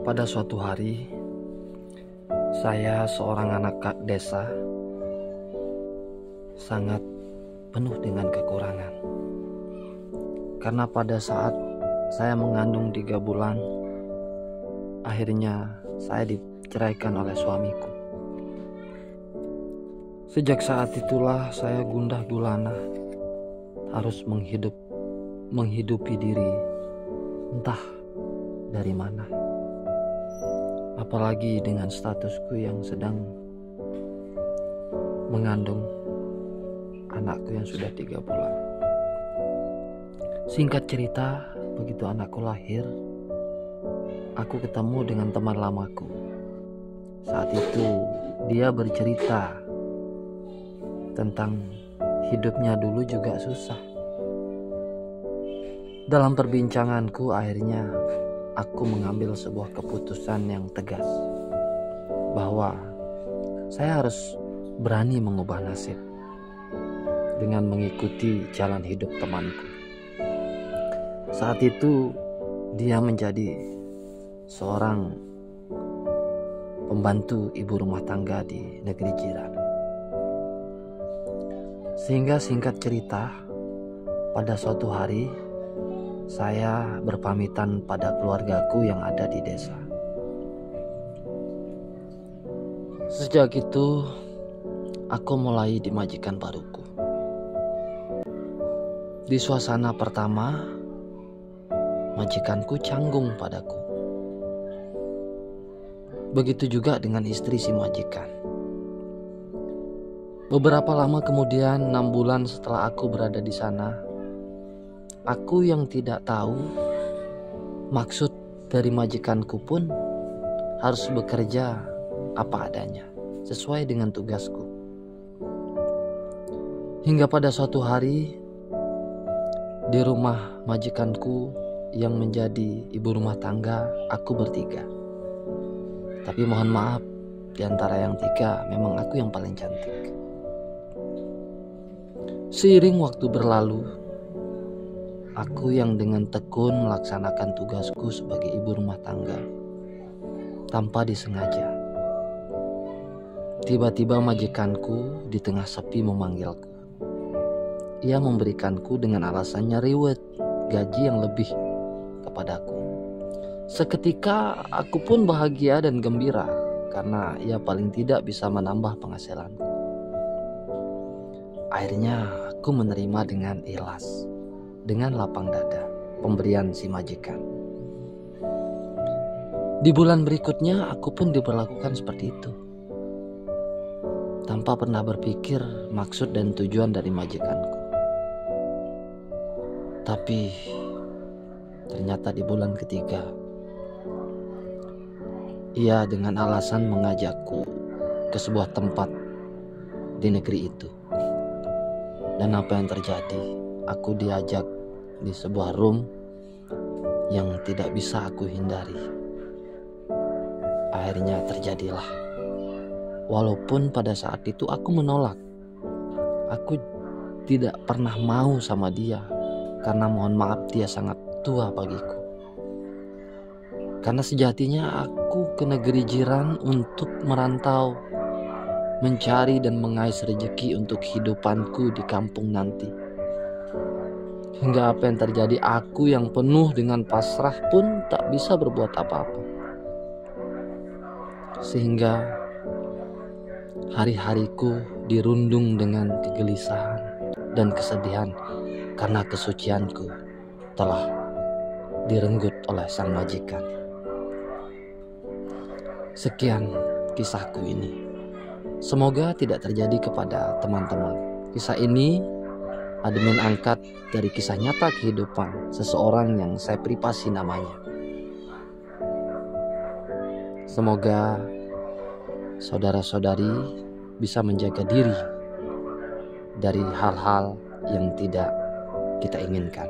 Pada suatu hari, saya seorang anak desa sangat penuh dengan kekurangan. Karena pada saat saya mengandung 3 bulan, akhirnya saya diceraikan oleh suamiku. Sejak saat itulah saya gundah gulana harus menghidupi diri entah dari mana. Apalagi dengan statusku yang sedang mengandung anakku yang sudah 3 bulan. Singkat cerita, begitu anakku lahir, aku ketemu dengan teman lamaku. Saat itu dia bercerita tentang hidupnya dulu juga susah. Dalam perbincanganku akhirnya aku mengambil sebuah keputusan yang tegas bahwa saya harus berani mengubah nasib dengan mengikuti jalan hidup temanku. Saat itu dia menjadi seorang pembantu ibu rumah tangga di negeri jiran. Sehingga singkat cerita, pada suatu hari saya berpamitan pada keluargaku yang ada di desa. Sejak itu aku mulai dimajikan baruku. Di suasana pertama, majikanku canggung padaku. Begitu juga dengan istri si majikan. Beberapa lama kemudian, 6 bulan setelah aku berada di sana, aku yang tidak tahu maksud dari majikanku pun harus bekerja apa adanya, sesuai dengan tugasku. Hingga pada suatu hari, di rumah majikanku yang menjadi ibu rumah tangga, aku bertiga. Tapi mohon maaf, di antara yang 3 memang aku yang paling cantik. Seiring waktu berlalu, aku yang dengan tekun melaksanakan tugasku sebagai ibu rumah tangga tanpa disengaja. Tiba-tiba majikanku di tengah sepi memanggilku. Ia memberikanku dengan alasannya reward, gaji yang lebih kepadaku. Seketika aku pun bahagia dan gembira karena ia paling tidak bisa menambah penghasilanku. Akhirnya aku menerima dengan ikhlas, dengan lapang dada pemberian si majikan. Di bulan berikutnya aku pun diperlakukan seperti itu, tanpa pernah berpikir maksud dan tujuan dari majikanku. Tapi ternyata di bulan ketiga, ia dengan alasan mengajakku ke sebuah tempat di negeri itu. Dan apa yang terjadi? Aku diajak di sebuah room yang tidak bisa aku hindari. Akhirnya terjadilah. Walaupun pada saat itu aku menolak. Aku tidak pernah mau sama dia, karena mohon maaf dia sangat tua bagiku. Karena sejatinya aku ke negeri jiran untuk merantau, mencari dan mengais rezeki untuk hidupanku di kampung nanti. Hingga apa yang terjadi, aku yang penuh dengan pasrah pun tak bisa berbuat apa-apa. Sehingga hari-hariku dirundung dengan kegelisahan dan kesedihan karena kesucianku telah direnggut oleh sang majikan. Sekian kisahku ini. Semoga tidak terjadi kepada teman-teman. Kisah ini admin angkat dari kisah nyata kehidupan seseorang yang saya privasi namanya. Semoga saudara-saudari bisa menjaga diri dari hal-hal yang tidak kita inginkan.